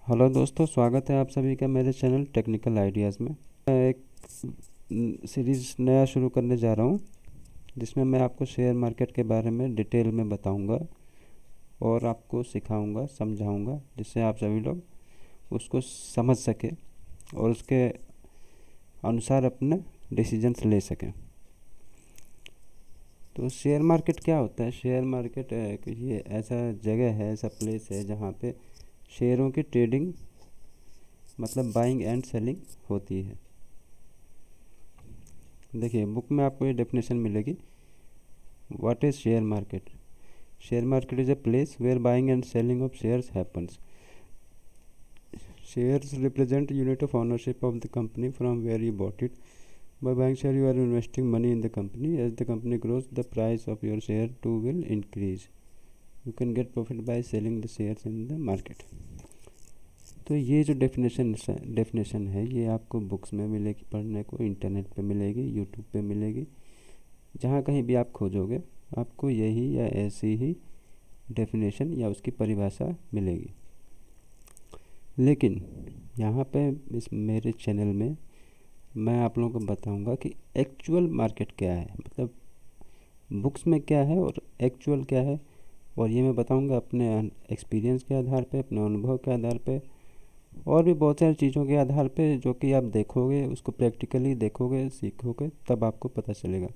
Hello दोस्तों, स्वागत है आप सभी का मेरे चैनल टेक्निकल आइडियाज़ में। मैं एक सीरीज़ नया शुरू करने जा रहा हूँ जिसमें मैं आपको शेयर मार्केट के बारे में डिटेल में बताऊँगा और आपको सिखाऊँगा, समझाऊँगा, जिससे आप सभी लोग उसको समझ सकें और उसके अनुसार अपने डिसीजंस ले सकें। तो शेयर मार्केट क्या होता है? शेयर मार्केट ये ऐसा जगह है, ऐसा प्लेस है जहाँ पे शेयरों की ट्रेडिंग मतलब बाइंग एंड सेलिंग होती है। देखिए, बुक में आपको ये डेफिनेशन मिलेगी। What is share market? Share market is a place where buying and selling of shares happens. Shares represent unit of ownership of the company from where you bought it. By buying share, you are investing money in the company. As the company grows, the price of your share too will increase. You can get profit by selling the shares in the market. तो ये जो definition है ये आपको books में मिलेगी पढ़ने को, इंटरनेट पे मिलेगी, यूट्यूब पे मिलेगी, जहाँ कहीं भी आप खोजोगे आपको यही या ऐसी ही डेफिनेशन या उसकी परिभाषा मिलेगी। लेकिन यहाँ पे इस मेरे चैनल में मैं आप लोगों को बताऊंगा कि एक्चुअल मार्केट क्या है, मतलब बुक्स में क्या है और एक्चुअल क्या है। और ये मैं बताऊंगा अपने एक्सपीरियंस के आधार पे, अपने अनुभव के आधार पे और भी बहुत सारी चीज़ों के आधार पे, जो कि आप देखोगे, उसको प्रैक्टिकली देखोगे, सीखोगे, तब आपको पता चलेगा।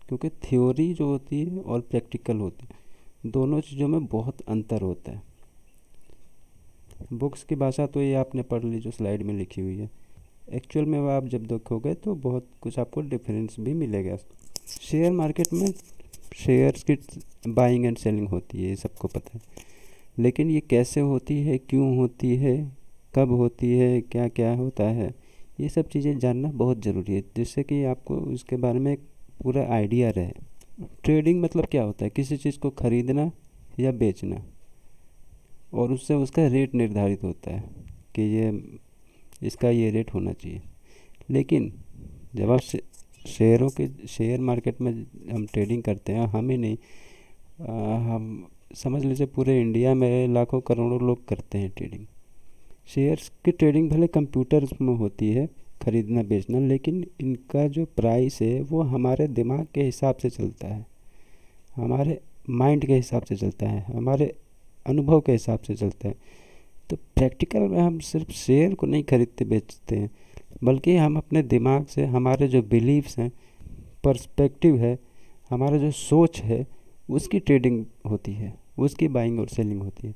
क्योंकि थ्योरी जो होती है और प्रैक्टिकल होती है, दोनों चीज़ों में बहुत अंतर होता है। बुक्स की भाषा तो ये आपने पढ़ ली जो स्लाइड में लिखी हुई है, एक्चुअल में वो आप जब देखोगे तो बहुत कुछ आपको डिफरेंस भी मिलेगा। शेयर मार्केट में शेयर्स की बाइंग एंड सेलिंग होती है, ये सबको पता है। लेकिन ये कैसे होती है, क्यों होती है, कब होती है, क्या क्या होता है, ये सब चीज़ें जानना बहुत ज़रूरी है, जिससे कि आपको इसके बारे में एक पूरा आइडिया रहे। ट्रेडिंग मतलब क्या होता है? किसी चीज़ को ख़रीदना या बेचना, और उससे उसका रेट निर्धारित होता है कि ये इसका ये रेट होना चाहिए। लेकिन जब आप शेयरों के शेयर मार्केट में हम ट्रेडिंग करते हैं, हम ही नहीं, हम समझ लीजिए पूरे इंडिया में लाखों करोड़ों लोग करते हैं ट्रेडिंग। शेयर्स की ट्रेडिंग भले कंप्यूटर में होती है, ख़रीदना बेचना, लेकिन इनका जो प्राइस है वो हमारे दिमाग के हिसाब से चलता है, हमारे माइंड के हिसाब से चलता है, हमारे अनुभव के हिसाब से चलता है। तो प्रैक्टिकल में हम सिर्फ शेयर को नहीं खरीदते बेचते हैं, बल्कि हम अपने दिमाग से, हमारे जो बिलीव्स हैं, पर्सपेक्टिव है, हमारा जो सोच है, उसकी ट्रेडिंग होती है, उसकी बाइंग और सेलिंग होती है।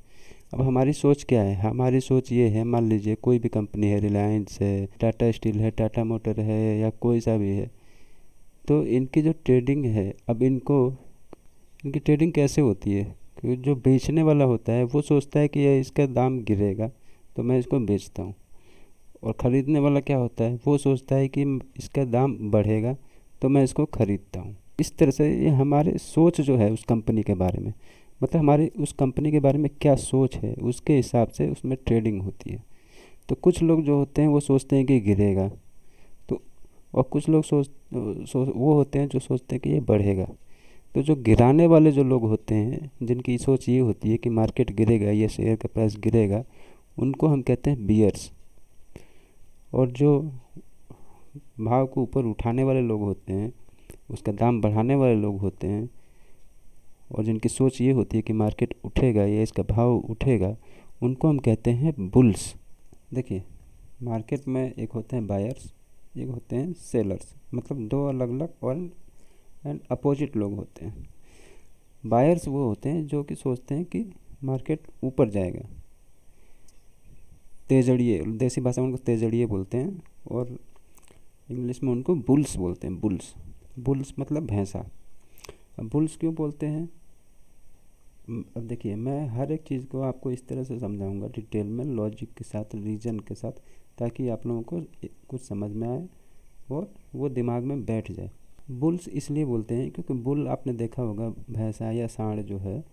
अब हमारी सोच क्या है? हमारी सोच ये है, मान लीजिए कोई भी कंपनी है, रिलायंस है, टाटा स्टील है, टाटा मोटर है, या कोई सा भी है, तो इनकी जो ट्रेडिंग है, अब इनकी ट्रेडिंग कैसे होती है कि जो बेचने वाला होता है वो सोचता है कि ये इसका दाम गिरेगा तो मैं इसको बेचता हूँ, और ख़रीदने वाला क्या होता है, वो सोचता है कि इसका दाम बढ़ेगा तो मैं इसको ख़रीदता हूँ। इस तरह से ये हमारे सोच जो है उस कंपनी के बारे में, मतलब हमारी उस कंपनी के बारे में क्या सोच है, उसके हिसाब से उसमें ट्रेडिंग होती है। तो कुछ लोग जो होते हैं वो सोचते हैं कि गिरेगा, तो और कुछ लोग वो होते हैं जो सोचते हैं कि ये बढ़ेगा। तो जो गिराने वाले जो लोग होते हैं, जिनकी सोच ये होती है कि मार्केट गिरेगा या शेयर का प्राइस गिरेगा, उनको हम कहते हैं बियर्स। और जो भाव को ऊपर उठाने वाले लोग होते हैं, उसका दाम बढ़ाने वाले लोग होते हैं, और जिनकी सोच ये होती है कि मार्केट उठेगा या इसका भाव उठेगा, उनको हम कहते हैं बुल्स। देखिए, मार्केट में एक होते हैं बायर्स, एक होते हैं सेलर्स, मतलब दो अलग अलग और एंड अपोजिट लोग होते हैं। बायर्स वो होते हैं जो कि सोचते हैं कि मार्केट ऊपर जाएगा, तेजड़िए, देसी भाषा में उनको तेजड़िए बोलते हैं, और इंग्लिश में उनको बुल्स बोलते हैं। बुल्स, बुल्स मतलब भैंसा। अब बुल्स क्यों बोलते हैं? अब देखिए, मैं हर एक चीज़ को आपको इस तरह से समझाऊंगा डिटेल में, लॉजिक के साथ, रीज़न के साथ, ताकि आप लोगों को कुछ समझ में आए और वो दिमाग में बैठ जाए। बुल्स इसलिए बोलते हैं क्योंकि बुल आपने देखा होगा, भैंसा या सांड जो है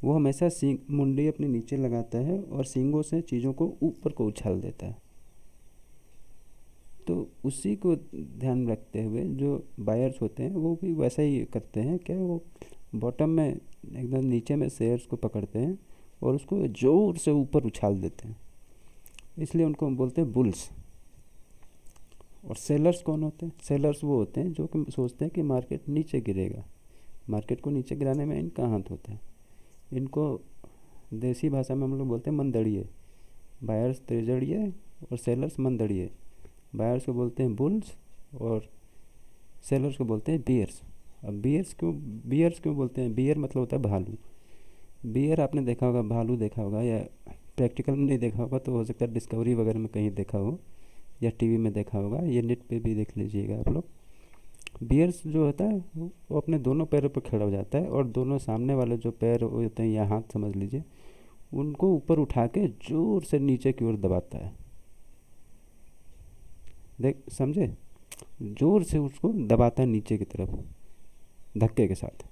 वो हमेशा सींग मुंडी अपने नीचे लगाता है और सींगों से चीज़ों को ऊपर को उछाल देता है। तो उसी को ध्यान रखते हुए जो बायर्स होते हैं वो भी वैसा ही करते हैं, क्या वो बॉटम में एकदम नीचे में शेयर्स को पकड़ते हैं और उसको ज़ोर से ऊपर उछाल देते हैं। इसलिए उनको हम बोलते हैं बुल्स। और सेलर्स कौन होते हैं? सेलर्स वो होते हैं जो कि सोचते हैं कि मार्केट नीचे गिरेगा। मार्केट को नीचे गिराने में इनका हाथ होता है। इनको देसी भाषा में हम लोग बोलते हैं मंदड़िए। बायर्स तेजड़िए और सेलर्स मंदड़िए। बायर्स को बोलते हैं बुल्स और सेलर्स को बोलते हैं बियर्स। अब बियर्स क्यों बोलते हैं? बियर मतलब होता है भालू। बियर आपने देखा होगा, भालू देखा होगा, या प्रैक्टिकल में नहीं देखा होगा तो हो सकता है डिस्कवरी वगैरह में कहीं देखा हो या टीवी में देखा होगा, या नेट पे भी देख लीजिएगा आप लोग। बियर्स जो होता है वो अपने दोनों पैरों पर खड़ा हो जाता है और दोनों सामने वाले जो पैर होते हैं या हाथ समझ लीजिए, उनको ऊपर उठा के जोर से नीचे की ओर दबाता है। देख समझे? जोर से उसको दबाता है नीचे की तरफ धक्के के साथ।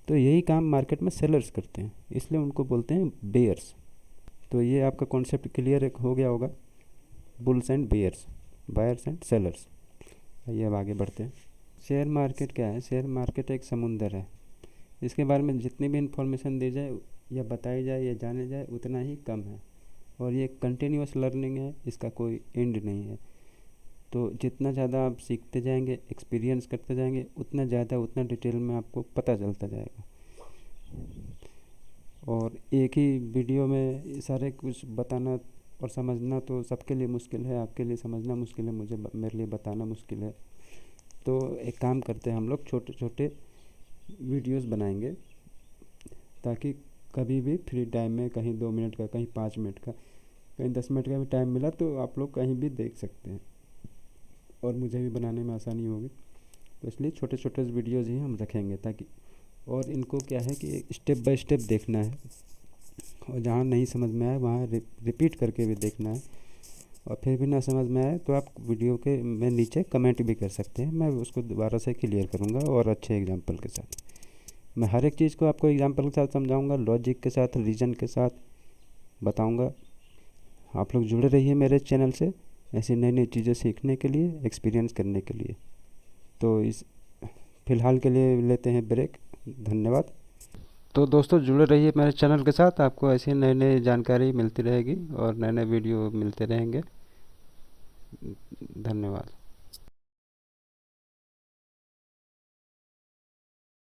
तो यही काम मार्केट में सेलर्स करते हैं, इसलिए उनको बोलते हैं बेयर्स। तो ये आपका कॉन्सेप्ट क्लियर हो गया होगा, bulls and bears, buyers and sellers. आइए अब आगे बढ़ते हैं। शेयर मार्केट क्या है? शेयर मार्केट एक समुंदर है। इसके बारे में जितनी भी इन्फॉर्मेशन दी जाए या बताई जाए या जाने जाए उतना ही कम है, और ये कंटिन्यूस लर्निंग है, इसका कोई एंड नहीं है। तो जितना ज़्यादा आप सीखते जाएंगे, एक्सपीरियंस करते जाएंगे, उतना ज़्यादा उतना डिटेल में आपको पता चलता जाएगा। और एक ही वीडियो में सारे कुछ बताना और समझना तो सबके लिए मुश्किल है। आपके लिए समझना मुश्किल है, मेरे लिए बताना मुश्किल है। तो एक काम करते हैं, हम लोग छोटे छोटे वीडियोस बनाएंगे, ताकि कभी भी फ्री टाइम में कहीं 2 मिनट का, कहीं 5 मिनट का, कहीं 10 मिनट का भी टाइम मिला तो आप लोग कहीं भी देख सकते हैं और मुझे भी बनाने में आसानी होगी। तो इसलिए छोटे छोटे वीडियोज़ ही हम रखेंगे, ताकि और इनको क्या है कि स्टेप बाय स्टेप देखना है, और जहाँ नहीं समझ में आए वहाँ रिपीट करके भी देखना है। और फिर भी ना समझ में आए तो आप वीडियो के में नीचे कमेंट भी कर सकते हैं, मैं उसको दोबारा से क्लियर करूँगा और अच्छे एग्जांपल के साथ। मैं हर एक चीज़ को आपको एग्जांपल के साथ समझाऊँगा, लॉजिक के साथ, रीज़न के साथ बताऊँगा। आप लोग जुड़े रहिए मेरे चैनल से ऐसी नई नई चीज़ें सीखने के लिए, एक्सपीरियंस करने के लिए। तो इस फ़िलहाल के लिए लेते हैं ब्रेक। धन्यवाद। तो दोस्तों जुड़े रहिए मेरे चैनल के साथ, आपको ऐसी नई नई जानकारी मिलती रहेगी और नए नए वीडियो मिलते रहेंगे। धन्यवाद।